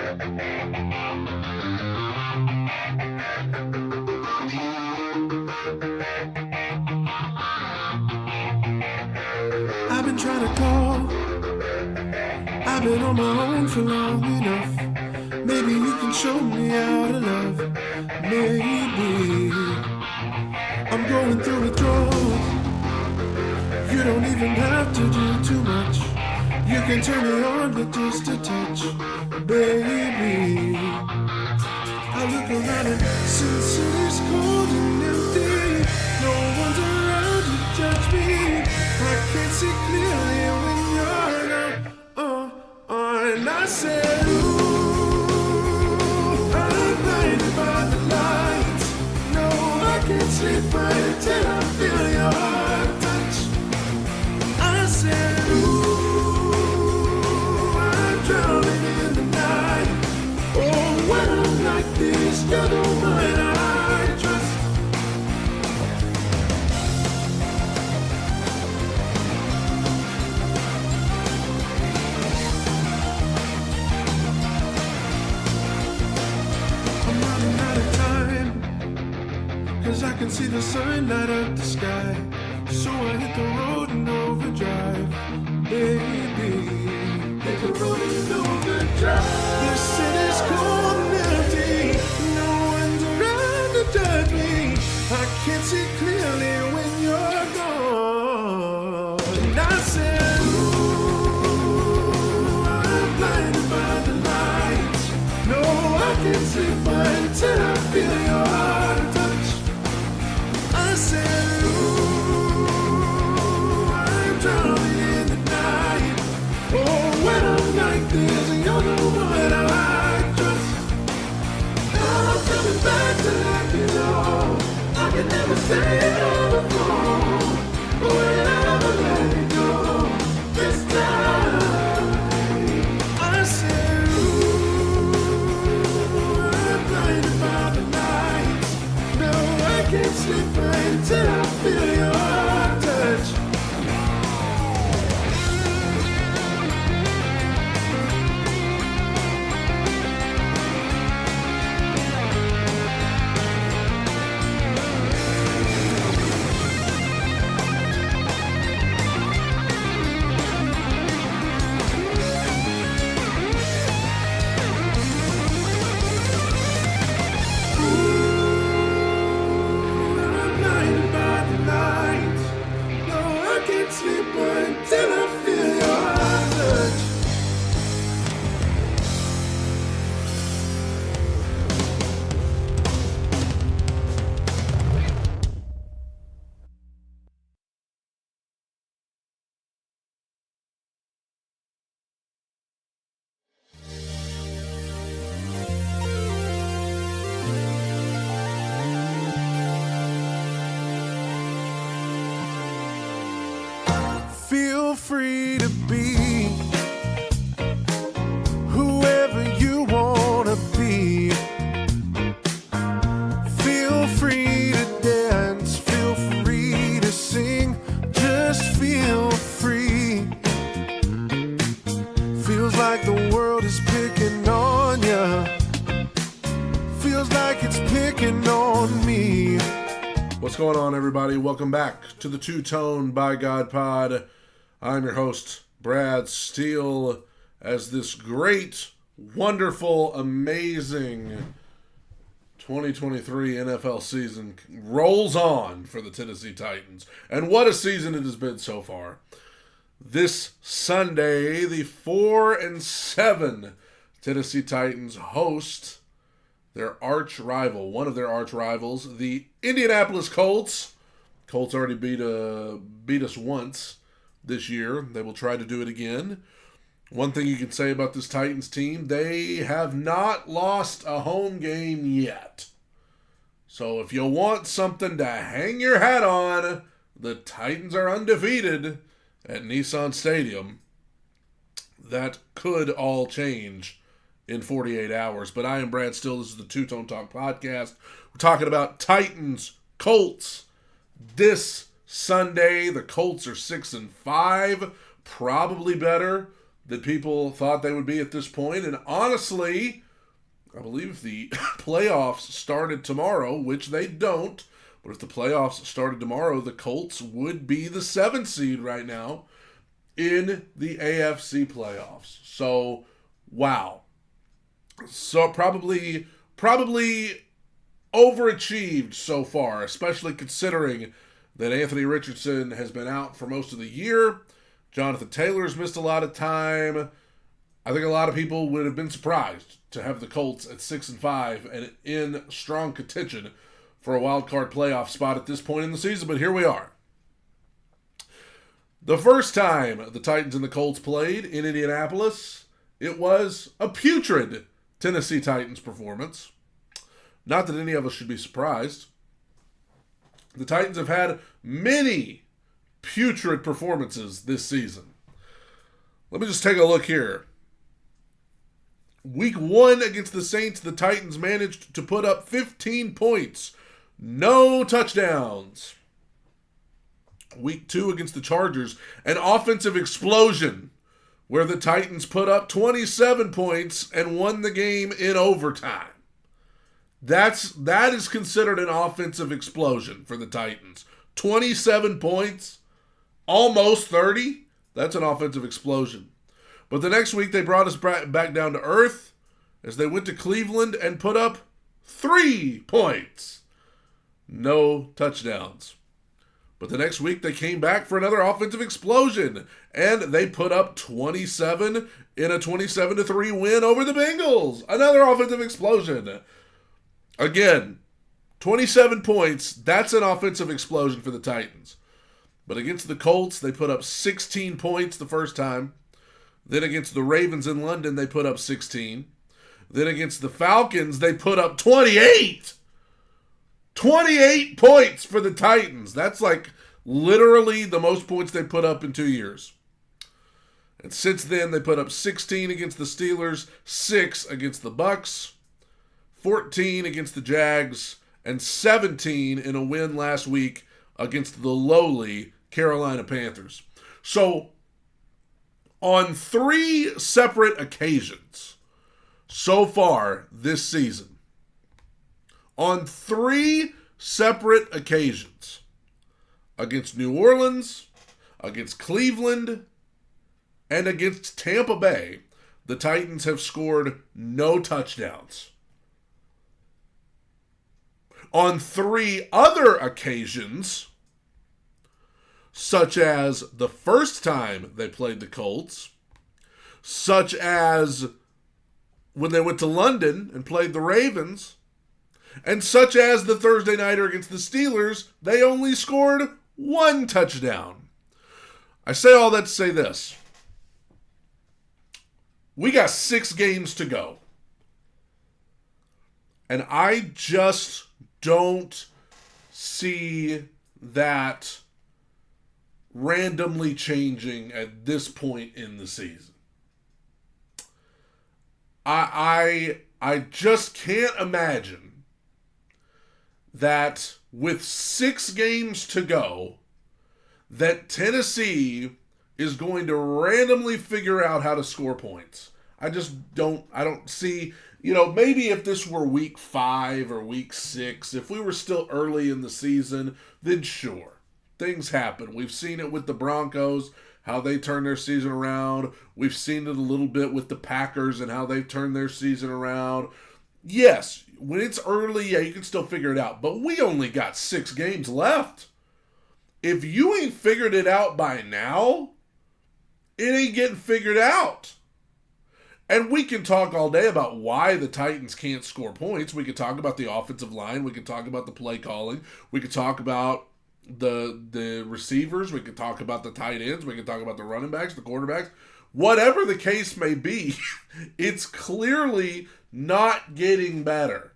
I've been trying to call. I've been on my own for long enough. Maybe you can show me how to love. Maybe I'm going through withdrawals. You don't even have to do too much. You can turn me on with just a touch, baby. I look around and since city's cold and empty, no one's around to judge me. I can't see clearly when you're gone. And I said, ooh, I'm blinded by the lights. No, I can't sleep right until I feel your touch. I said, ooh, I'm drowning in the night. Oh, when I'm like this, you're the one I trust. I'm running out of time, 'cause I can see the sun light up the sky. So I hit the road in overdrive, baby. Hit the road in overdrive. The city's cold and empty. No one's around to judge me. I can't see clearly when you're gone. And I said, ooh, I'm blinded by the lights. No, I can't sleep until I feel your touch. I said, drowning in the night. Oh, when I'm like this, you're the one I trust. Now I'm coming back to let you know I can never say it on the phone, but whenever let it go this time. I said, ooh, I'm blinded by the lights. No, I can't sleep until I feel your touch. Feel free to be whoever you want to be. Feel free to dance, feel free to sing, just feel free. Feels like the world is picking on ya. Feels like it's picking on me. What's going on, everybody? Welcome back to the Two Tone by God Pod. I'm your host, Brad Steele, as this great, wonderful, amazing 2023 NFL season rolls on for the Tennessee Titans. And what a season it has been so far. This Sunday, the 4-7 Tennessee Titans host their arch rival, one of their arch rivals, the Indianapolis Colts. Colts already beat us once this year. They will try to do it again. One thing you can say about this Titans team, they have not lost a home game yet. So if you want something to hang your hat on, the Titans are undefeated at Nissan Stadium. That could all change in 48 hours. But I am Brad Steele. This is the Two Tone Talk podcast. We're talking about Titans, Colts. This Sunday, the Colts are 6-5, probably better that people thought they would be at this point. And honestly, I believe if the playoffs started tomorrow, which they don't, but if the playoffs started tomorrow, the Colts would be the 7th seed right now in the AFC playoffs. So, wow. So probably overachieved so far, especially considering that Anthony Richardson has been out for most of the year. Jonathan Taylor's missed a lot of time. I think a lot of people would have been surprised to have the Colts at 6-5 and in strong contention for a wild card playoff spot at this point in the season, but here we are. The first time the Titans and the Colts played in Indianapolis, it was a putrid Tennessee Titans performance. Not that any of us should be surprised. The Titans have had many putrid performances this season. Let me just take a look here. Week 1 against the Saints, the Titans managed to put up 15 points. No touchdowns. Week 2 against the Chargers, an offensive explosion where the Titans put up 27 points and won the game in overtime. That is considered an offensive explosion for the Titans. 27 points, almost 30. That's an offensive explosion. But the next week they brought us back down to earth as they went to Cleveland and put up 3 points. No touchdowns. But the next week they came back for another offensive explosion and they put up 27 in a 27-3 win over the Bengals. Another offensive explosion. Again, 27 points, that's an offensive explosion for the Titans. But against the Colts, they put up 16 points the first time. Then against the Ravens in London, they put up 16. Then against the Falcons, they put up 28. 28 points for the Titans. That's like literally the most points they put up in 2 years. And since then, they put up 16 against the Steelers, 6 against the Bucks, 14 against the Jags, and 17 in a win last week against the lowly Carolina Panthers. So, on 3 separate occasions so far this season, on 3 separate occasions, against New Orleans, against Cleveland, and against Tampa Bay, the Titans have scored no touchdowns. On 3 other occasions, such as the first time they played the Colts, such as when they went to London and played the Ravens, and such as the Thursday nighter against the Steelers, they only scored 1 touchdown. I say all that to say this. We got 6 games to go. And I just don't see that randomly changing at this point in the season. I just can't imagine that with 6 games to go, that Tennessee is going to randomly figure out how to score points. I don't see, maybe if this were week 5 or week 6, if we were still early in the season, then sure. Things happen. We've seen it with the Broncos, how they turn their season around. We've seen it a little bit with the Packers and how they've turned their season around. Yes, when it's early, yeah, you can still figure it out. But we only got 6 games left. If you ain't figured it out by now, it ain't getting figured out. And we can talk all day about why the Titans can't score points. We could talk about the offensive line. We could talk about the play calling. We could talk about the receivers. We could talk about the tight ends. We could talk about the running backs, the quarterbacks. Whatever the case may be, it's clearly not getting better.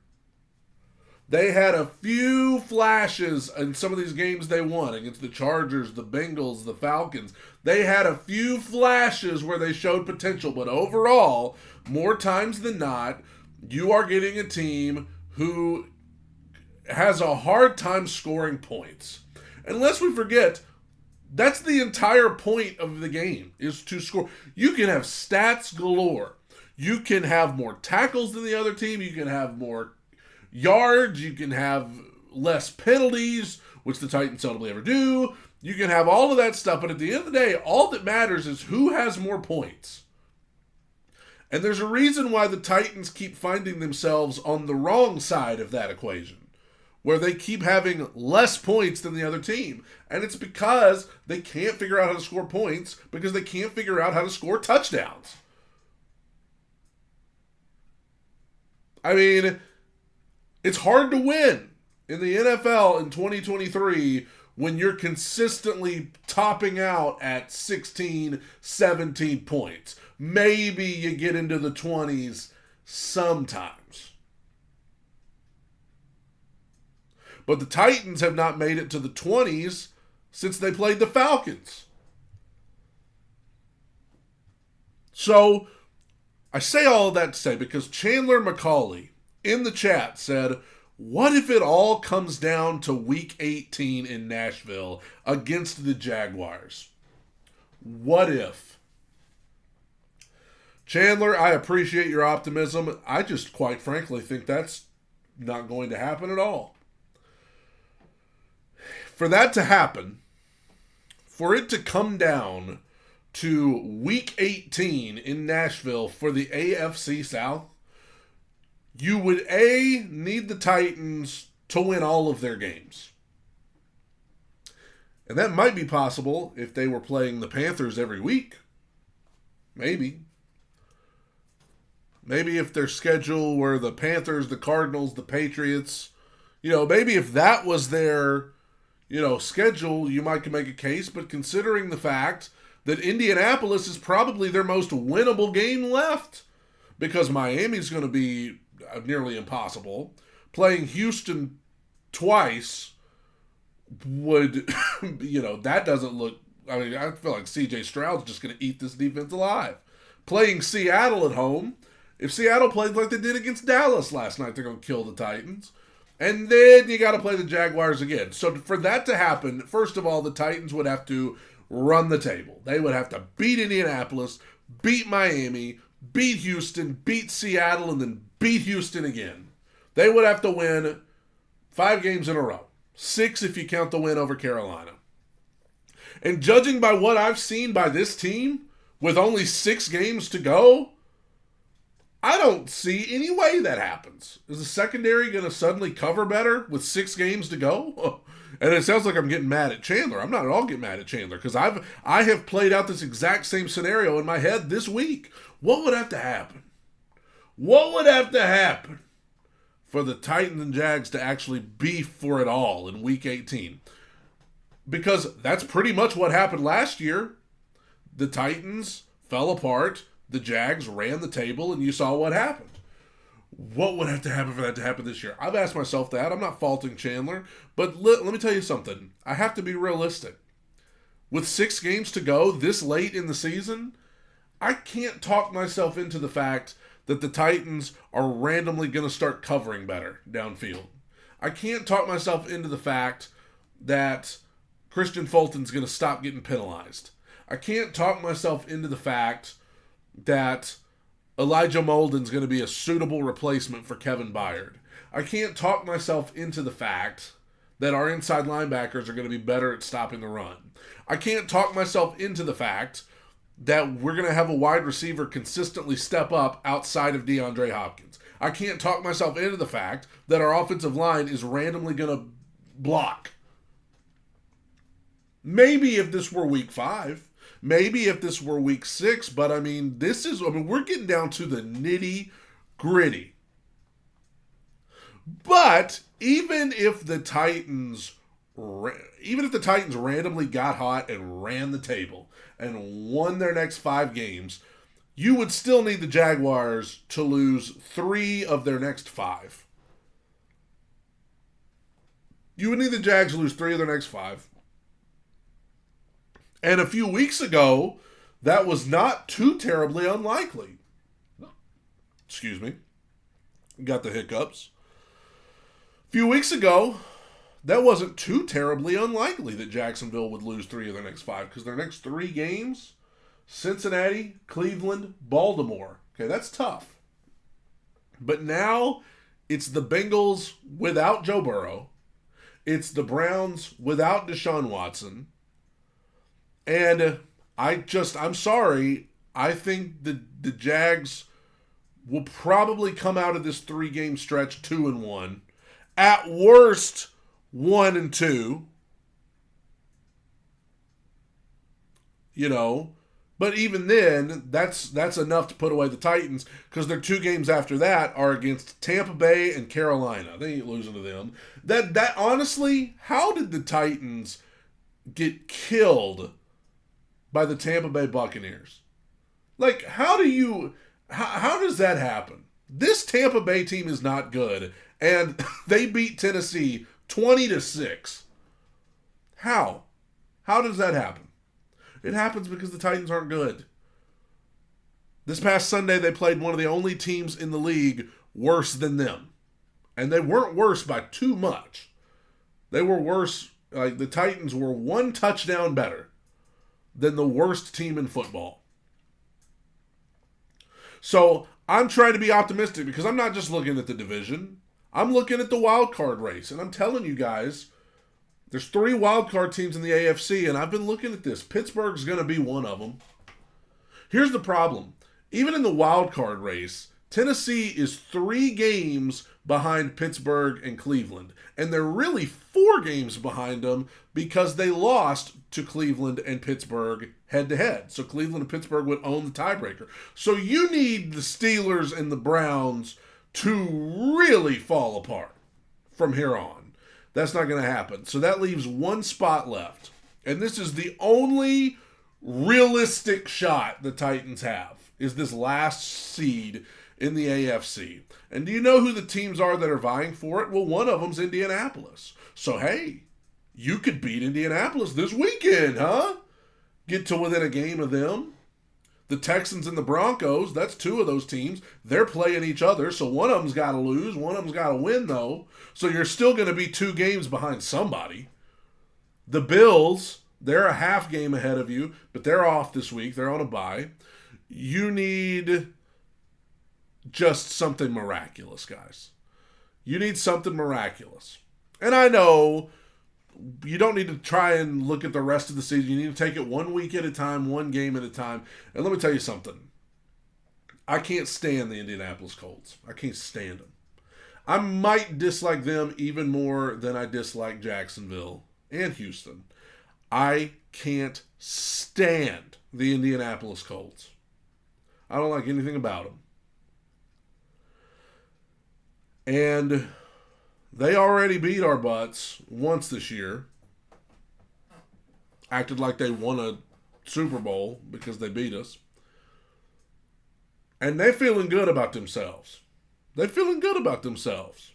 They had a few flashes in some of these games they won against the Chargers, the Bengals, the Falcons. They had a few flashes where they showed potential, but overall, more times than not, you are getting a team who has a hard time scoring points. And lest we forget, That's the entire point of the game, is to score. You can have stats galore. You can have more tackles than the other team. You can have more yards. You can have less penalties, which the Titans seldomly ever do. You can have all of that stuff, but at the end of the day, all that matters is who has more points. And there's a reason why the Titans keep finding themselves on the wrong side of that equation, where they keep having less points than the other team. And it's because they can't figure out how to score points, because they can't figure out how to score touchdowns. I mean, it's hard to win in the NFL in 2023 when you're consistently topping out at 16, 17 points. Maybe you get into the 20s sometimes. But the Titans have not made it to the 20s since they played the Falcons. So, I say all of that to say, because Chandler McCauley in the chat said, what if it all comes down to week 18 in Nashville against the Jaguars? What if? Chandler, I appreciate your optimism. I just quite frankly think that's not going to happen at all. For that to happen, for it to come down to week 18 in Nashville for the AFC South, you would need the Titans to win all of their games. And that might be possible if they were playing the Panthers every week. Maybe. Maybe if their schedule were the Panthers, the Cardinals, the Patriots, maybe if that was their, schedule, you might make a case. But considering the fact that Indianapolis is probably their most winnable game left, because Miami's going to be nearly impossible. Playing Houston twice would, that doesn't look, I feel like CJ Stroud's just going to eat this defense alive. Playing Seattle at home, if Seattle played like they did against Dallas last night, they're going to kill the Titans. And then you got to play the Jaguars again. So for that to happen, first of all, the Titans would have to run the table. They would have to beat Indianapolis, beat Miami, beat Houston, beat Seattle, and then beat Houston again. They would have to win 5 games in a row. 6 if you count the win over Carolina. And judging by what I've seen by this team, with only 6 games to go, I don't see any way that happens. Is the secondary going to suddenly cover better with 6 games to go? And it sounds like I'm getting mad at Chandler. I'm not at all getting mad at Chandler, because I have played out this exact same scenario in my head this week. What would have to happen? What would have to happen for the Titans and Jags to actually be for it all in week 18? Because that's pretty much what happened last year. The Titans fell apart. The Jags ran the table, and you saw what happened. What would have to happen for that to happen this year? I've asked myself that. I'm not faulting Chandler. But let me tell you something. I have to be realistic. With 6 games to go this late in the season, I can't talk myself into the fact that the Titans are randomly going to start covering better downfield. I can't talk myself into the fact that Christian Fulton's going to stop getting penalized. I can't talk myself into the fact that Elijah Molden's going to be a suitable replacement for Kevin Byard. I can't talk myself into the fact that our inside linebackers are going to be better at stopping the run. I can't talk myself into the fact that we're going to have a wide receiver consistently step up outside of DeAndre Hopkins. I can't talk myself into the fact that our offensive line is randomly going to block. Maybe if this were week 5, maybe if this were week 6, but we're getting down to the nitty gritty. But even if the Titans randomly got hot and ran the table and won their next 5 games, you would still need the Jaguars to lose 3 of their next 5. You would need the Jags to lose 3 of their next 5. And a few weeks ago, that was not too terribly unlikely. Excuse me. Got the hiccups. A few weeks ago, that wasn't too terribly unlikely that Jacksonville would lose 3 of their next 5, because their next 3 games, Cincinnati, Cleveland, Baltimore. Okay, that's tough. But now it's the Bengals without Joe Burrow. It's the Browns without Deshaun Watson. And I'm sorry, I think the Jags will probably come out of this 3-game stretch 2-1. At worst, 1-2. You know, but even then, that's enough to put away the Titans, because their 2 games after that are against Tampa Bay and Carolina. They ain't losing to them. That honestly, how did the Titans get killed by the Tampa Bay Buccaneers? Like, how does that happen? This Tampa Bay team is not good, and they beat Tennessee 20-6. How? How does that happen? It happens because the Titans aren't good. This past Sunday, they played one of the only teams in the league worse than them. And they weren't worse by too much. They were worse, like the Titans were 1 touchdown better than the worst team in football. So I'm trying to be optimistic, because I'm not just looking at the division. I'm looking at the wild card race. And I'm telling you guys, there's 3 wild card teams in the AFC, and I've been looking at this. Pittsburgh's going to be one of them. Here's the problem. Even in the wild card race, Tennessee is 3 games behind Pittsburgh and Cleveland. And they're really 4 games behind them, because they lost to Cleveland and Pittsburgh head-to-head. So Cleveland and Pittsburgh would own the tiebreaker. So you need the Steelers and the Browns to really fall apart from here on. That's not going to happen. So that leaves 1 spot left. And this is the only realistic shot the Titans have, is this last seed in the AFC. And do you know who the teams are that are vying for it? Well, one of them's Indianapolis. So, hey, you could beat Indianapolis this weekend, huh? Get to within a game of them. The Texans and the Broncos, that's 2 of those teams. They're playing each other, so one of them's got to lose. One of them's got to win, though. So you're still going to be 2 games behind somebody. The Bills, they're a half game ahead of you, but they're off this week. They're on a bye. You need just something miraculous, guys. You need something miraculous. And I know you don't need to try and look at the rest of the season. You need to take it 1 week at a time, 1 game at a time. And let me tell you something. I can't stand the Indianapolis Colts. I can't stand them. I might dislike them even more than I dislike Jacksonville and Houston. I can't stand the Indianapolis Colts. I don't like anything about them. And they already beat our butts once this year. Acted like they won a Super Bowl because they beat us. And they're feeling good about themselves. They're feeling good about themselves.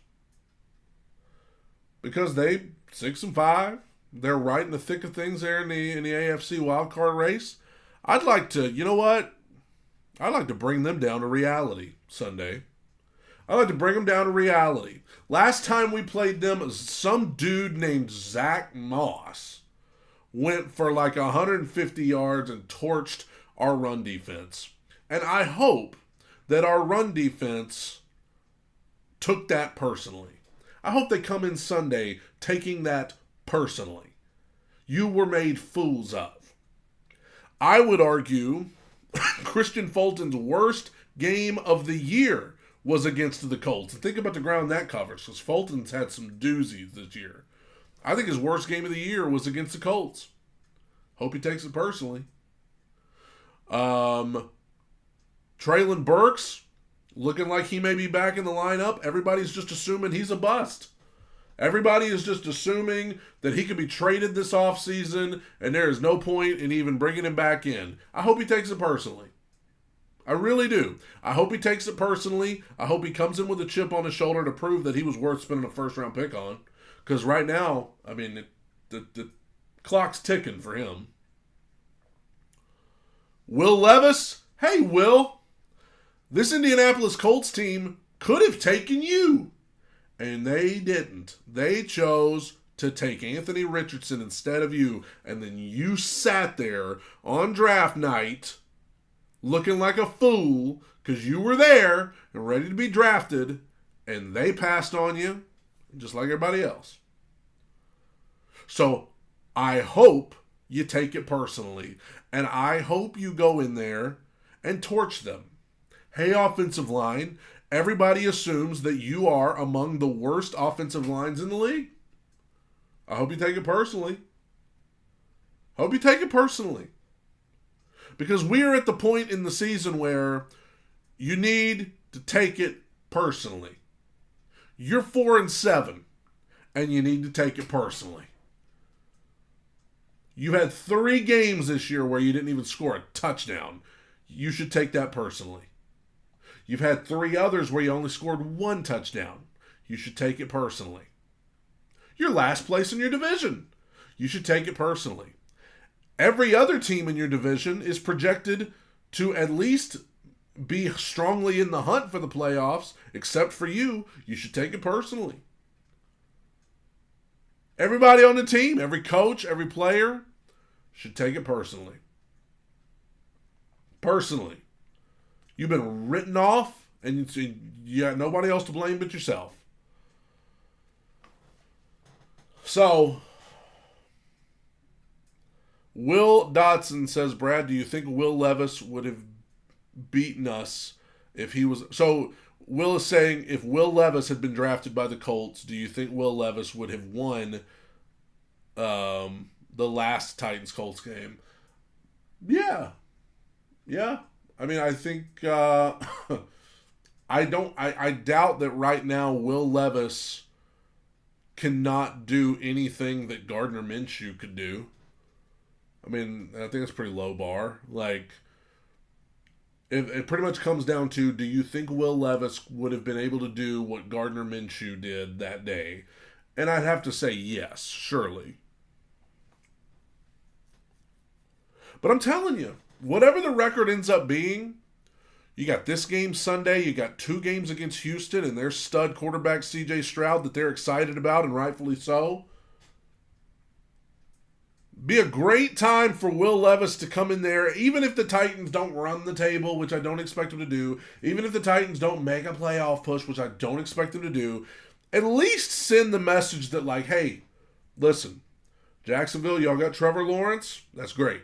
Because they 6-5. They're right in the thick of things there in the AFC wildcard race. I'd like to, you know what? I'd like to bring them down to reality Sunday. I'd like to bring them down to reality. Last time we played them, some dude named Zach Moss went for like 150 yards and torched our run defense. And I hope that our run defense took that personally. I hope they come in Sunday taking that personally. You were made fools of. I would argue Christian Fulton's worst game of the year was against the Colts. And think about the ground that covers, because Fulton's had some doozies this year. I think his worst game of the year was against the Colts. Hope he takes it personally. Traylon Burks, looking like he may be back in the lineup. Everybody's just assuming he's a bust. Everybody is just assuming that he could be traded this offseason, and there is no point in even bringing him back in. I hope he takes it personally. I really do. I hope he takes it personally. I hope he comes in with a chip on his shoulder to prove that he was worth spending a first-round pick on. Because right now, I mean, the clock's ticking for him. Will Levis? Hey, Will. This Indianapolis Colts team could have taken you. And they didn't. They chose to take Anthony Richardson instead of you, and then you sat there on draft night looking like a fool because you were there and ready to be drafted, and they passed on you just like everybody else. So I hope you take it personally, and I hope you go in there and torch them. Hey, offensive line, everybody assumes that you are among the worst offensive lines in the league. I hope you take it personally. Hope you take it personally. Because we are at the point in the season where you need to take it personally. You're 4-7, and you need to take it personally. You had 3 games this year where you didn't even score a touchdown. You should take that personally. You've had 3 others where you only scored 1 touchdown. You should take it personally. You're last place in your division. You should take it personally. Every other team in your division is projected to at least be strongly in the hunt for the playoffs, except for you. You should take it personally. Everybody on the team, every coach, every player should take it personally. Personally. You've been written off, and you got nobody else to blame but yourself. So, Will Dotson says, Brad, do you think Will Levis would have beaten us if he was... So, Will is saying, if Will Levis had been drafted by the Colts, do you think Will Levis would have won the last Titans-Colts game? Yeah. Yeah. I mean, I think... I doubt that right now Will Levis cannot do anything that Gardner Minshew could do. I mean, I think it's a pretty low bar. Like... It pretty much comes down to, do you think Will Levis would have been able to do what Gardner Minshew did that day? And I'd have to say yes, surely. But I'm telling you, whatever the record ends up being, you got this game Sunday, you got 2 games against Houston and their stud quarterback C.J. Stroud that they're excited about, and rightfully so. Be a great time for Will Levis to come in there, even if the Titans don't run the table, which I don't expect them to do, even if the Titans don't make a playoff push, which I don't expect them to do, at least send the message that, like, hey, listen, Jacksonville, y'all got Trevor Lawrence, that's great.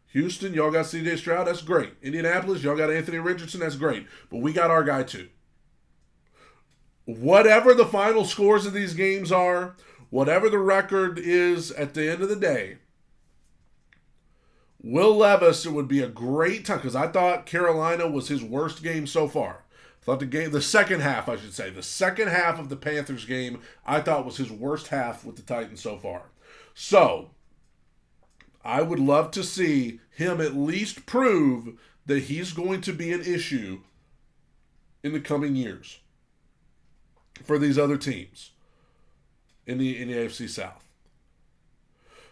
Houston, y'all got C.J. Stroud, that's great. Indianapolis, y'all got Anthony Richardson, that's great. But we got our guy too. Whatever the final scores of these games are, whatever the record is at the end of the day, Will Levis, it would be a great time, because I thought Carolina was his worst game so far. I thought the second half of the Panthers game, I thought was his worst half with the Titans so far. So, I would love to see him at least prove that he's going to be an issue in the coming years for these other teams in the AFC South.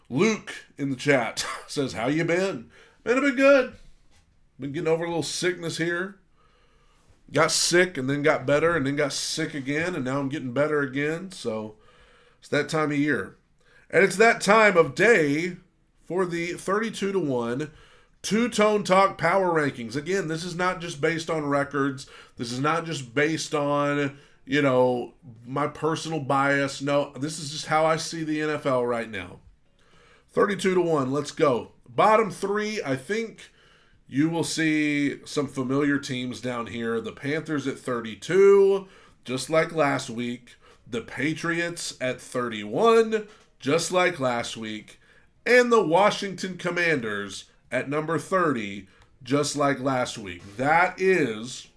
Luke in the chat says, how you been? Man, I've been good. Been getting over a little sickness here. Got sick and then got better and then got sick again, and now I'm getting better again. So it's that time of year. And it's that time of day for the 32-1 Two-Tone Talk Power Rankings. Again, this is not just based on records. This is not just based on, my personal bias. No, this is just how I see the NFL right now. 32-1, let's go. Bottom 3, I think you will see some familiar teams down here. The Panthers at 32, just like last week. The Patriots at 31, just like last week. And the Washington Commanders at number 30, just like last week. That is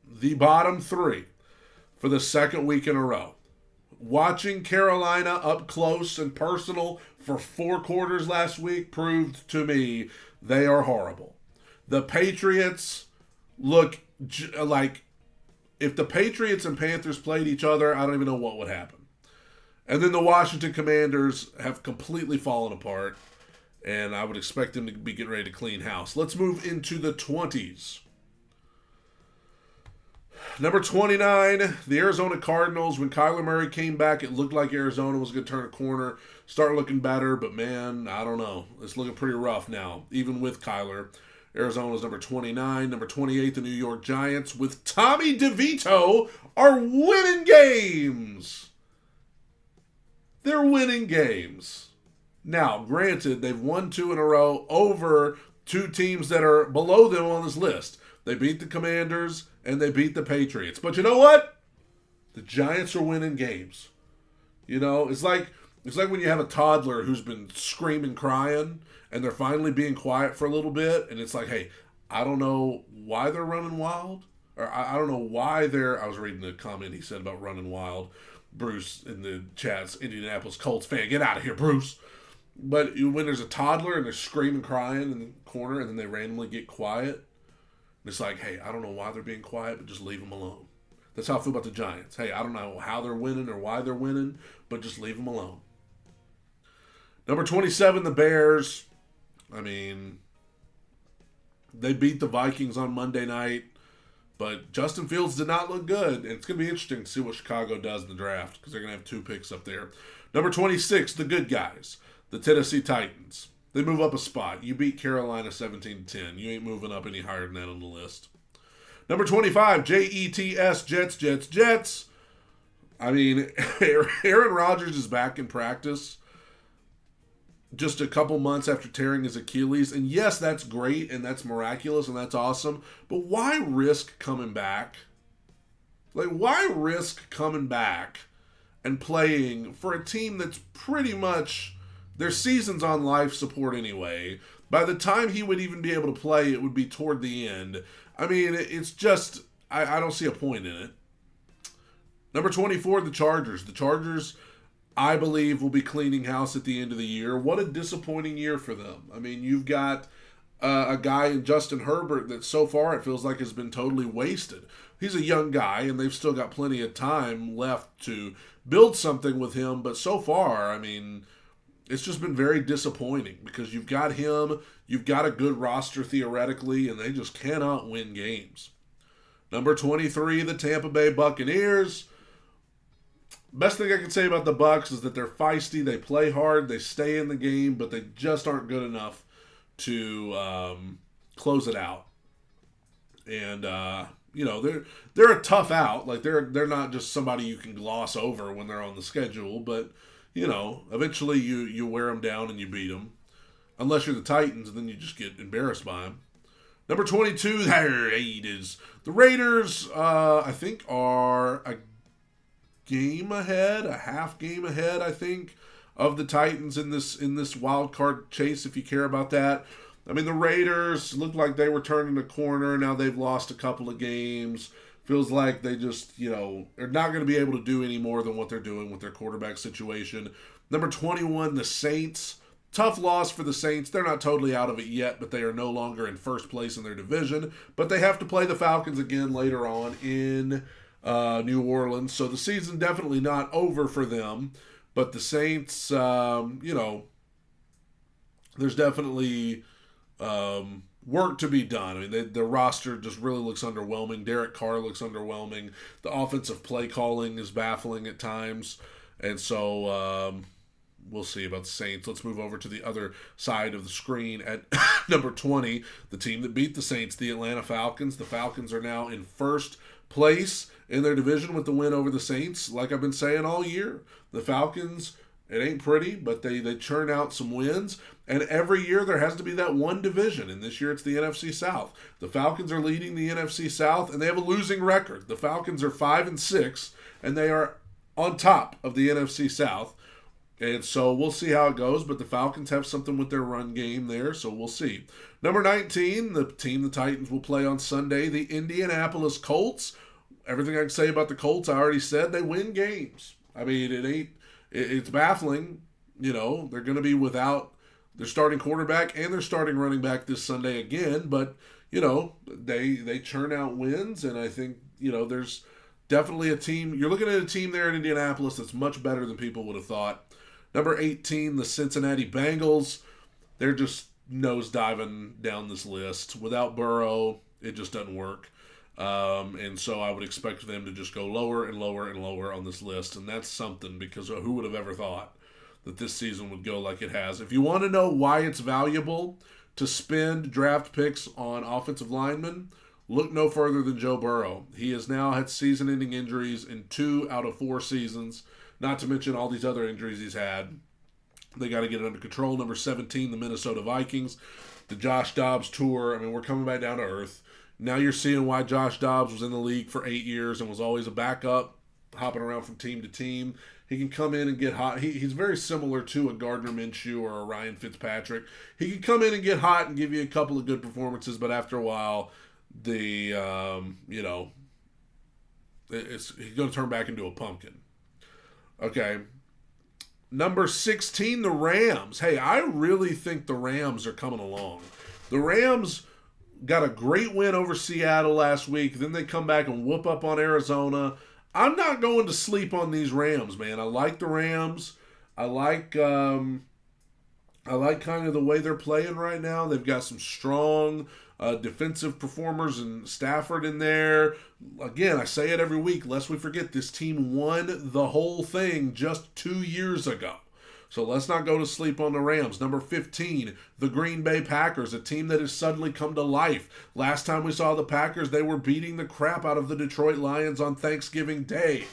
the bottom 3 for the second week in a row. Watching Carolina up close and personal for 4 quarters last week proved to me they are horrible. The Patriots look like, if the Patriots and Panthers played each other, I don't even know what would happen. And then the Washington Commanders have completely fallen apart, and I would expect them to be getting ready to clean house. Let's move into the 20s. Number 29, the Arizona Cardinals. When Kyler Murray came back, it looked like Arizona was going to turn a corner, start looking better, but man, I don't know. It's looking pretty rough now, even with Kyler. Arizona's number 29. Number 28, the New York Giants, with Tommy DeVito, are winning games. They're winning games. Now, granted, they've won 2 in a row over 2 teams that are below them on this list. They beat the Commanders and they beat the Patriots. But you know what? The Giants are winning games. You know, it's like when you have a toddler who's been screaming, crying, and they're finally being quiet for a little bit, and it's like, hey, I don't know why they're running wild, or I don't know why they're. I was reading the comment he said about running wild. Bruce in the chats, Indianapolis Colts fan, get out of here, Bruce. But when there's a toddler and they're screaming, crying in the corner, and then they randomly get quiet, it's like, hey, I don't know why they're being quiet, but just leave them alone. That's how I feel about the Giants. Hey, I don't know how they're winning or why they're winning, but just leave them alone. Number 27, the Bears. I mean, they beat the Vikings on Monday night, but Justin Fields did not look good. And it's going to be interesting to see what Chicago does in the draft because they're going to have 2 picks up there. Number 26, the good guys, the Tennessee Titans. They move up a spot. You beat Carolina 17-10. You ain't moving up any higher than that on the list. Number 25, Jets, Jets. I mean, Aaron Rodgers is back in practice just a couple months after tearing his Achilles. And yes, that's great and that's miraculous and that's awesome. But why risk coming back? Like, why risk coming back and playing for a team that's pretty much their season's on life support anyway? By the time he would even be able to play, it would be toward the end. I mean, it's just, I don't see a point in it. Number 24, the Chargers. The Chargers, I believe, will be cleaning house at the end of the year. What a disappointing year for them. I mean, you've got a guy in Justin Herbert that so far it feels like has been totally wasted. He's a young guy, and they've still got plenty of time left to build something with him. But so far, I mean, it's just been very disappointing because you've got him, you've got a good roster theoretically, and they just cannot win games. Number 23, the Tampa Bay Buccaneers. Best thing I can say about the Bucs is that they're feisty, they play hard, they stay in the game, but they just aren't good enough to close it out. And you know, they're a tough out. Like they're not just somebody you can gloss over when they're on the schedule, but you know, eventually you wear them down and you beat them. Unless you're the Titans, and then you just get embarrassed by them. Number 22, there it is. The Raiders, I think, are a half game ahead, I think, of the Titans in this wild card chase, if you care about that. I mean, the Raiders looked like they were turning a corner. Now they've lost a couple of games. Feels like they just, you know, are not going to be able to do any more than what they're doing with their quarterback situation. Number 21, the Saints. Tough loss for the Saints. They're not totally out of it yet, but they are no longer in first place in their division. But they have to play the Falcons again later on in New Orleans. So the season definitely not over for them. But the Saints, you know, there's definitely work to be done. I mean, the roster just really looks underwhelming. Derek Carr looks underwhelming. The offensive play calling is baffling at times. And so we'll see about the Saints. Let's move over to the other side of the screen at number 20, the team that beat the Saints, the Atlanta Falcons. The Falcons are now in first place in their division with the win over the Saints. Like I've been saying all year, the Falcons, it ain't pretty, but they churn out some wins. And every year there has to be that one division. And this year it's the NFC South. The Falcons are leading the NFC South, and they have a losing record. The Falcons are 5-6, and they are on top of the NFC South. And so we'll see how it goes, but the Falcons have something with their run game there, so we'll see. Number 19, the team the Titans will play on Sunday, the Indianapolis Colts. Everything I can say about the Colts, I already said. They win games. I mean, it's baffling. You know, they're going to be without their starting quarterback and their starting running back this Sunday again, but, you know, they churn out wins, and I think, you know, there's definitely a team. You're looking at a team there in Indianapolis that's much better than people would have thought. Number 18, the Cincinnati Bengals. They're just nosediving down this list. Without Burrow, it just doesn't work. And so I would expect them to just go lower and lower and lower on this list. And that's something, because who would have ever thought that this season would go like it has? If you want to know why it's valuable to spend draft picks on offensive linemen, look no further than Joe Burrow. He has now had season-ending injuries in 2 out of 4 seasons, not to mention all these other injuries he's had. They got to get it under control. Number 17, the Minnesota Vikings. The Josh Dobbs tour. I mean, we're coming back down to earth. Now you're seeing why Josh Dobbs was in the league for 8 years and was always a backup, hopping around from team to team. He can come in and get hot. He's very similar to a Gardner Minshew or a Ryan Fitzpatrick. He can come in and get hot and give you a couple of good performances, but after a while, he's going to turn back into a pumpkin. Okay. Number 16, the Rams. Hey, I really think the Rams are coming along. The Rams got a great win over Seattle last week. Then they come back and whoop up on Arizona. I'm not going to sleep on these Rams, man. I like the Rams. I like kind of the way they're playing right now. They've got some strong defensive performers and Stafford in there. Again, I say it every week, lest we forget, this team won the whole thing just 2 years ago. So let's not go to sleep on the Rams. Number 15, the Green Bay Packers, a team that has suddenly come to life. Last time we saw the Packers, they were beating the crap out of the Detroit Lions on Thanksgiving Day.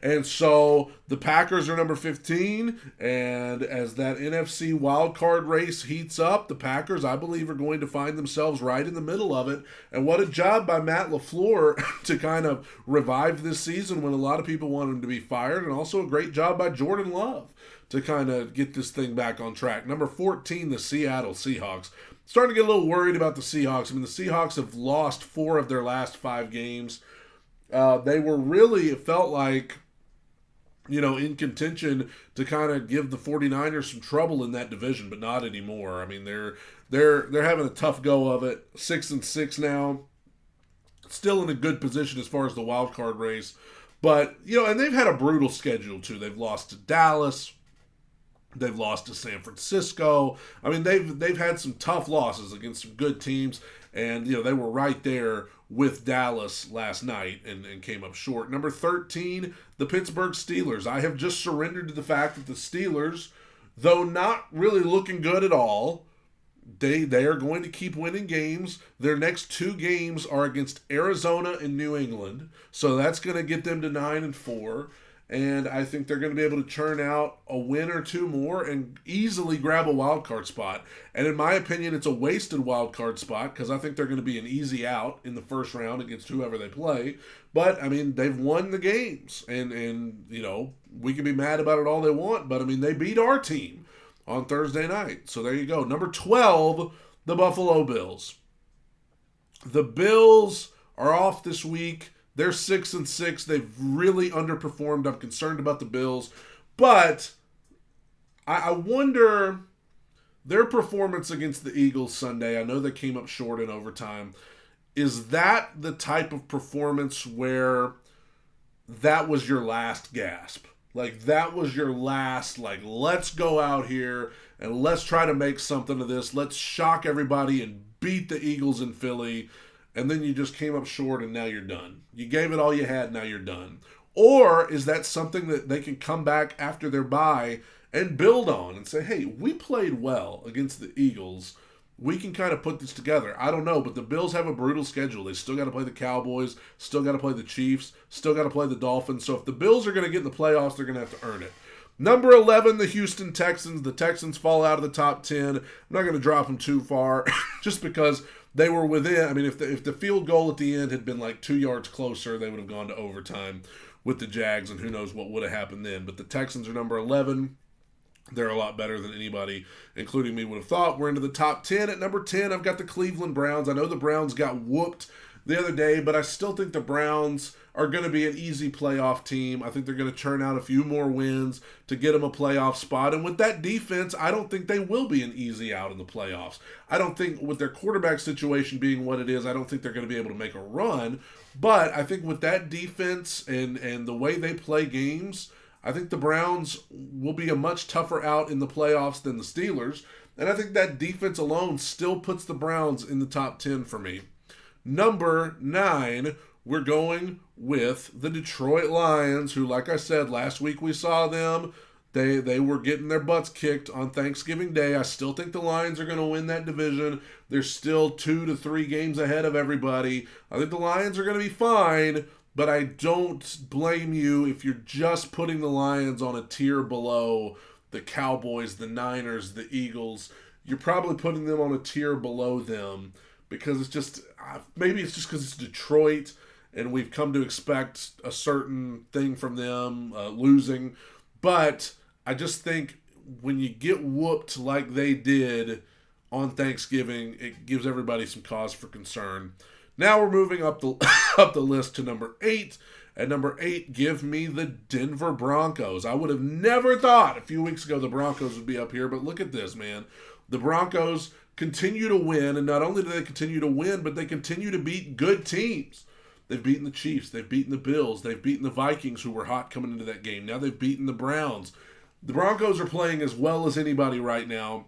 And so the Packers are number 15, and as that NFC wildcard race heats up, the Packers, I believe, are going to find themselves right in the middle of it. And what a job by Matt LaFleur to kind of revive this season when a lot of people want him to be fired, and also a great job by Jordan Love to kind of get this thing back on track. Number 14, the Seattle Seahawks. Starting to get a little worried about the Seahawks. I mean, the Seahawks have lost 4 of their last 5 games. They were really, it felt like, in contention to kind of give the 49ers some trouble in that division, but not anymore. I mean, they're having a tough go of it. 6-6 now. Still in a good position as far as the wild card race. But, and they've had a brutal schedule too. They've lost to Dallas. They've lost to San Francisco. I mean, they've had some tough losses against some good teams, and they were right there with Dallas last night and came up short. Number 13, the Pittsburgh Steelers. I have just surrendered to the fact that the Steelers, though not really looking good at all, they are going to keep winning games. Their next 2 games are against Arizona and New England, so that's going to get them to 9-4. And I think they're going to be able to churn out a win or 2 more and easily grab a wild card spot. And in my opinion, it's a wasted wild card spot because I think they're going to be an easy out in the first round against whoever they play. But, I mean, they've won the games. And we can be mad about it all they want. But, I mean, they beat our team on Thursday night. So there you go. Number 12, the Buffalo Bills. The Bills are off this week. They're 6-6. They've really underperformed. I'm concerned about the Bills. But I wonder their performance against the Eagles Sunday. I know they came up short in overtime. Is that the type of performance where that was your last gasp? Like, that was your last, let's go out here and let's try to make something of this. Let's shock everybody and beat the Eagles in Philly. And then you just came up short and now you're done. You gave it all you had, now you're done. Or is that something that they can come back after their bye and build on and say, hey, we played well against the Eagles. We can kind of put this together. I don't know, but the Bills have a brutal schedule. They still got to play the Cowboys, still got to play the Chiefs, still got to play the Dolphins. So if the Bills are going to get in the playoffs, they're going to have to earn it. Number 11, the Houston Texans. The Texans fall out of the top 10. I'm not going to drop them too far just because they were within. I mean, if the field goal at the end had been 2 yards closer, they would have gone to overtime with the Jags, and who knows what would have happened then. But the Texans are number 11. They're a lot better than anybody, including me, would have thought. We're into the top 10. At number 10, I've got the Cleveland Browns. I know the Browns got whooped the other day, but I still think the Browns are going to be an easy playoff team. I think they're going to churn out a few more wins to get them a playoff spot. And with that defense, I don't think they will be an easy out in the playoffs. I don't think, with their quarterback situation being what it is, I don't think they're going to be able to make a run. But I think with that defense and the way they play games, I think the Browns will be a much tougher out in the playoffs than the Steelers. And I think that defense alone still puts the Browns in the top 10 for me. Number 9, we're going with the Detroit Lions, who, like I said, last week we saw them. They were getting their butts kicked on Thanksgiving Day. I still think the Lions are going to win that division. They're still 2 to 3 games ahead of everybody. I think the Lions are going to be fine, but I don't blame you if you're just putting the Lions on a tier below the Cowboys, the Niners, the Eagles. You're probably putting them on a tier below them because it's just, maybe it's just because it's Detroit and we've come to expect a certain thing from them, losing. But I just think when you get whooped like they did on Thanksgiving, it gives everybody some cause for concern. Now we're moving up the up the list to number 8. At number 8, give me the Denver Broncos. I would have never thought a few weeks ago the Broncos would be up here, but look at this, man. The Broncos continue to win, and not only do they continue to win, but they continue to beat good teams. They've beaten the Chiefs. They've beaten the Bills. They've beaten the Vikings, who were hot coming into that game. Now they've beaten the Browns. The Broncos are playing as well as anybody right now,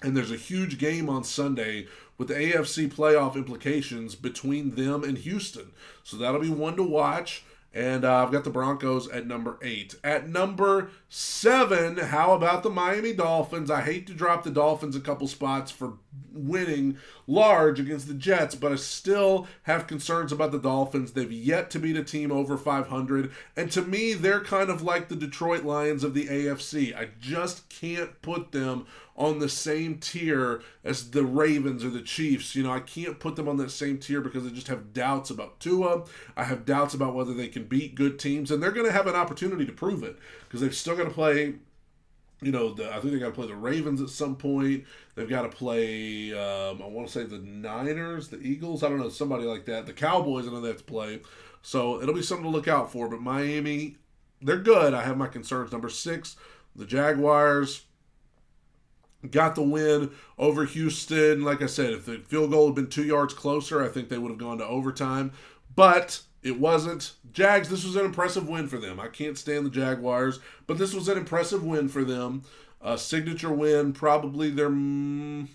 and there's a huge game on Sunday with the AFC playoff implications between them and Houston. So that'll be one to watch. And I've got the Broncos at number 8. At number 7, how about the Miami Dolphins? I hate to drop the Dolphins a couple spots for winning large against the Jets, but I still have concerns about the Dolphins. They've yet to beat a team over 500. And to me, they're kind of like the Detroit Lions of the AFC. I just can't put them on the same tier as the Ravens or the Chiefs. I can't put them on that same tier because I just have doubts about Tua. I have doubts about whether they can beat good teams, and they're going to have an opportunity to prove it because they've still got to play. I think they got to play the Ravens at some point. They've got to play, I want to say the Niners, the Eagles, I don't know, somebody like that. The Cowboys, I know they have to play. So it'll be something to look out for. But Miami, they're good. I have my concerns. Number 6, the Jaguars got the win over Houston. Like I said, if the field goal had been 2 yards closer, I think they would have gone to overtime. But it wasn't. Jags, this was an impressive win for them. I can't stand the Jaguars, but this was an impressive win for them. A signature win, probably their most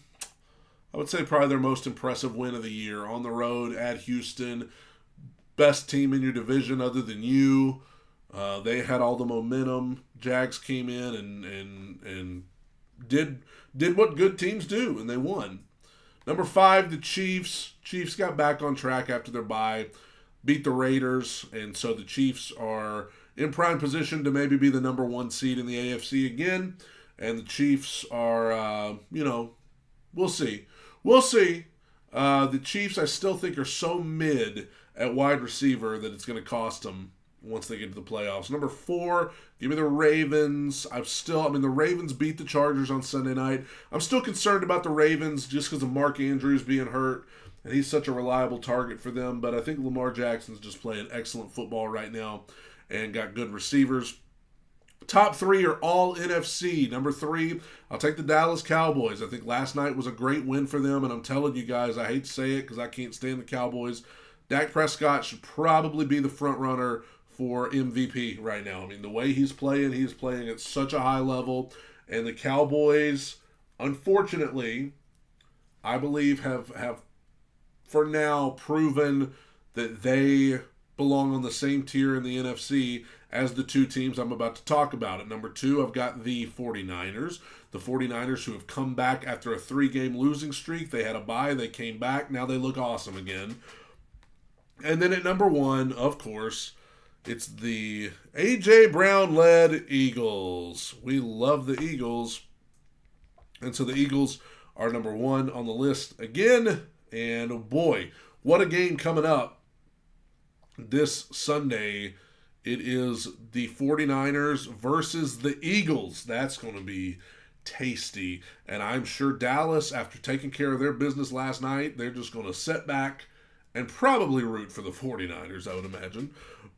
impressive win of the year. On the road at Houston. Best team in your division other than you. They had all the momentum. Jags came in and did what good teams do, and they won. Number 5, the Chiefs. Chiefs got back on track after their bye, beat the Raiders, and so the Chiefs are in prime position to maybe be the number 1 seed in the AFC again. And the Chiefs are, we'll see. We'll see. The Chiefs, I still think, are so mid at wide receiver that it's going to cost them once they get to the playoffs. Number 4, give me the Ravens. The Ravens beat the Chargers on Sunday night. I'm still concerned about the Ravens just because of Mark Andrews being hurt, and he's such a reliable target for them. But I think Lamar Jackson's just playing excellent football right now and got good receivers. Top 3 are all NFC. Number 3, I'll take the Dallas Cowboys. I think last night was a great win for them, and I'm telling you guys, I hate to say it because I can't stand the Cowboys. Dak Prescott should probably be the front runner for MVP right now. The way he's playing at such a high level. And the Cowboys, unfortunately, I believe have for now proven that they belong on the same tier in the NFC as the 2 teams I'm about to talk about. At number 2, I've got the 49ers. The 49ers who have come back after a 3-game losing streak. They had a bye, they came back, now they look awesome again. And then at number 1, of course, it's the A.J. Brown-led Eagles. We love the Eagles. And so the Eagles are number 1 on the list again. And boy, what a game coming up this Sunday. It is the 49ers versus the Eagles. That's going to be tasty. And I'm sure Dallas, after taking care of their business last night, they're just going to sit back and probably root for the 49ers, I would imagine.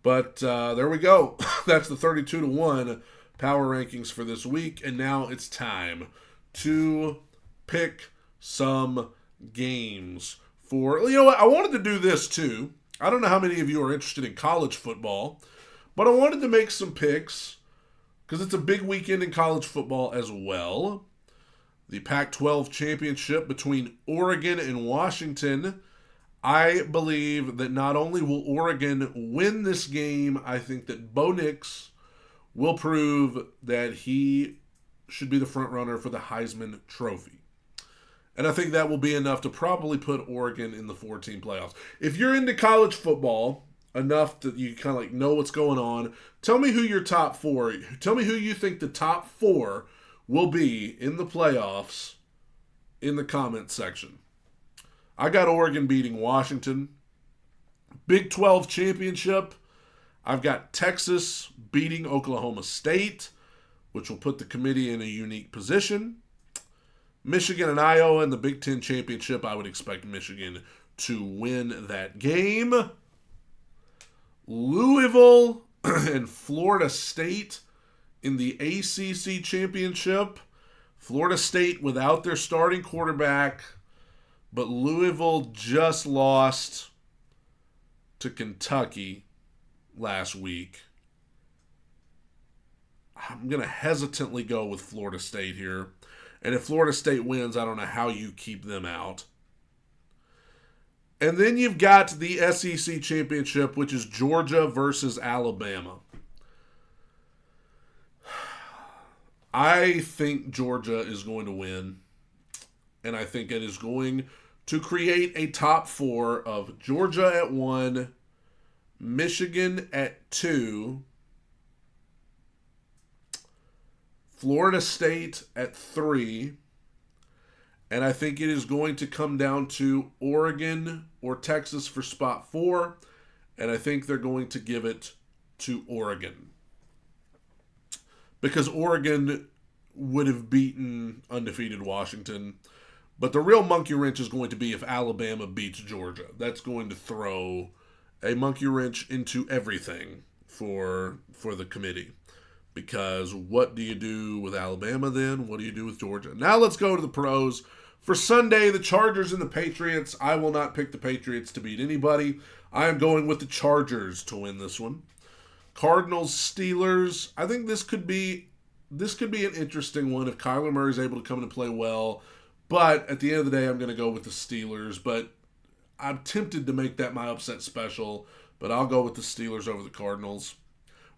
But there we go. That's the 32-1 power rankings for this week. And now it's time to pick some games for... You know what? I wanted to do this too. I don't know how many of you are interested in college football, but I wanted to make some picks because it's a big weekend in college football as well. The Pac-12 championship between Oregon and Washington. I believe that not only will Oregon win this game, I think that Bo Nix will prove that he should be the front runner for the Heisman Trophy. And I think that will be enough to probably put Oregon in the 14 playoffs. If you're into college football enough that you kind of like know what's going on, tell me who your top four, tell me who you think the top four will be in the playoffs in the comments section. I got Oregon beating Washington. Big 12 championship. I've got Texas beating Oklahoma State, which will put the committee in a unique position. Michigan and Iowa in the Big Ten championship. I would expect Michigan to win that game. Louisville and Florida State in the ACC championship. Florida State without their starting quarterback. But Louisville just lost to Kentucky last week. I'm going to hesitantly go with Florida State here. And if Florida State wins, I don't know how you keep them out. And then you've got the SEC championship, which is Georgia versus Alabama. I think Georgia is going to win. And I think it is going to create a top four of Georgia at 1, Michigan at 2, Florida State at 3, and I think it is going to come down to Oregon or Texas for spot 4, and I think they're going to give it to Oregon. Because Oregon would have beaten undefeated Washington. But the real monkey wrench is going to be if Alabama beats Georgia. That's going to throw a monkey wrench into everything for the committee. Because what do you do with Alabama then? What do you do with Georgia? Now let's go to the pros. For Sunday, the Chargers and the Patriots. I will not pick the Patriots to beat anybody. I am going with the Chargers to win this one. Cardinals, Steelers. I think this could be an interesting one if Kyler Murray is able to come in and play well. But at the end of the day, I'm going to go with the Steelers. But I'm tempted to make that my upset special. But I'll go with the Steelers over the Cardinals.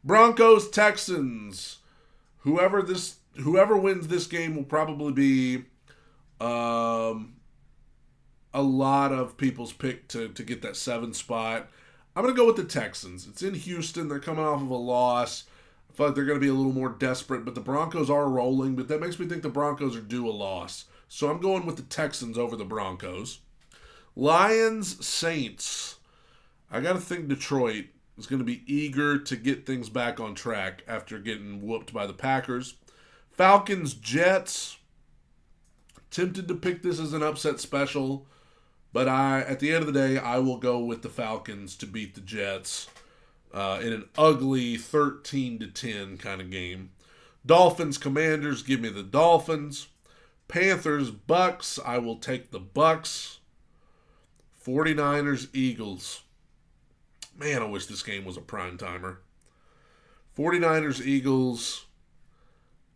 Broncos, Texans. Whoever wins this game will probably be a lot of people's pick to get that 7 spot. I'm going to go with the Texans. It's in Houston. They're coming off of a loss. I feel like they're going to be a little more desperate. But the Broncos are rolling. But that makes me think the Broncos are due a loss. So I'm going with the Texans over the Broncos. Lions, Saints. I got to think Detroit is going to be eager to get things back on track after getting whooped by the Packers. Falcons, Jets. Tempted to pick this as an upset special. But at the end of the day, I will go with the Falcons to beat the Jets in an ugly 13-10 kind of game. Dolphins, Commanders. Give me the Dolphins. Panthers, Bucks. I will take the Bucks. 49ers, Eagles. Man, I wish this game was a prime timer. 49ers, Eagles.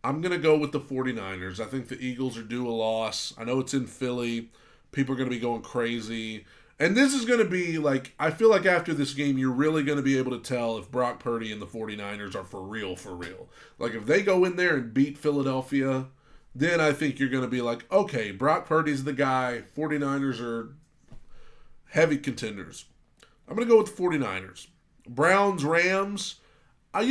I'm going to go with the 49ers. I think the Eagles are due a loss. I know it's in Philly. People are going to be going crazy. And this is going to be like, I feel like after this game, you're really going to be able to tell if Brock Purdy and the 49ers are for real, for real. Like if they go in there and beat Philadelphia, then I think you're going to be like, okay, Brock Purdy's the guy. 49ers are heavy contenders. I'm going to go with the 49ers. Browns, Rams. I'm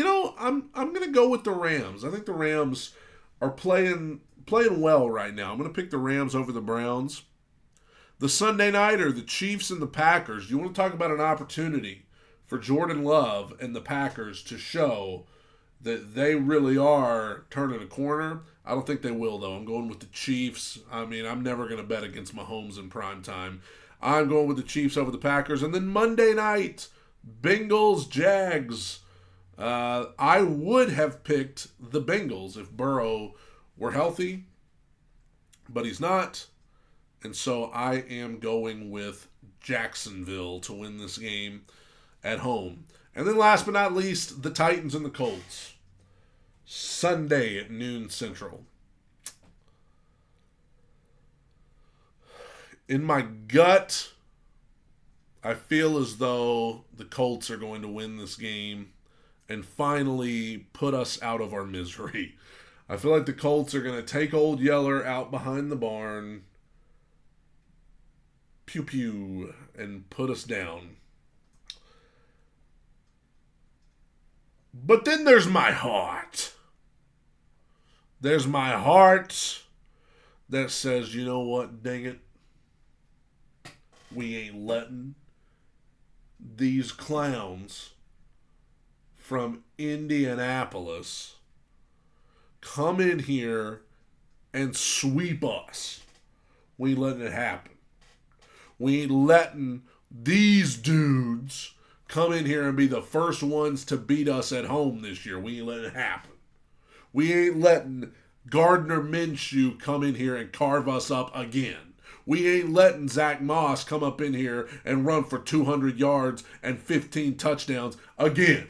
going to go with the Rams. I think the Rams are playing well right now. I'm going to pick the Rams over the Browns. The Sunday nighter, the Chiefs and the Packers. You want to talk about an opportunity for Jordan Love and the Packers to show that they really are turning a corner. I don't think they will, though. I'm going with the Chiefs. I mean, I'm never going to bet against Mahomes in prime time. I'm going with the Chiefs over the Packers. And then Monday night, Bengals, Jags. I would have picked the Bengals if Burrow were healthy, but he's not. And so I am going with Jacksonville to win this game at home. And then last but not least, the Titans and the Colts. Sunday at noon Central. In my gut, I feel as though the Colts are going to win this game and finally put us out of our misery. I feel like the Colts are going to take Old Yeller out behind the barn, pew pew, and put us down. But then there's my heart. There's my heart that says, you know what, dang it, we ain't letting these clowns from Indianapolis come in here and sweep us. We ain't letting it happen. We ain't letting these dudes come in here and be the first ones to beat us at home this year. We ain't letting it happen. We ain't letting Gardner Minshew come in here and carve us up again. We ain't letting Zach Moss come up in here and run for 200 yards and 15 touchdowns again.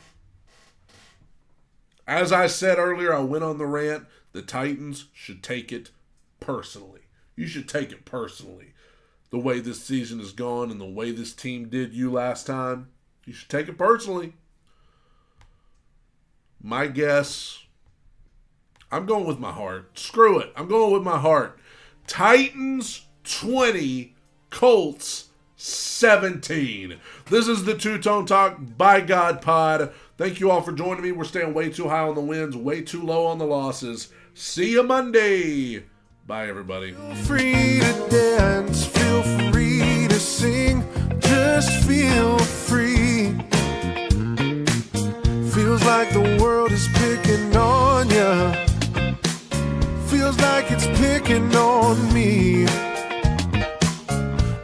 As I said earlier, I went on the rant. The Titans should take it personally. You should take it personally. The way this season has gone and the way this team did you last time, you should take it personally. My guess, I'm going with my heart. Screw it. I'm going with my heart. Titans 20, Colts 17. This is the Two-Tone Talk by God Pod. Thank you all for joining me. We're staying way too high on the wins, way too low on the losses. See you Monday. Bye, everybody. Feel free to dance, feel free to sing, just feel free. Feels like the world is picking on ya. Feels like it's picking on me.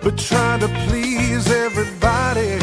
But trying to please everybody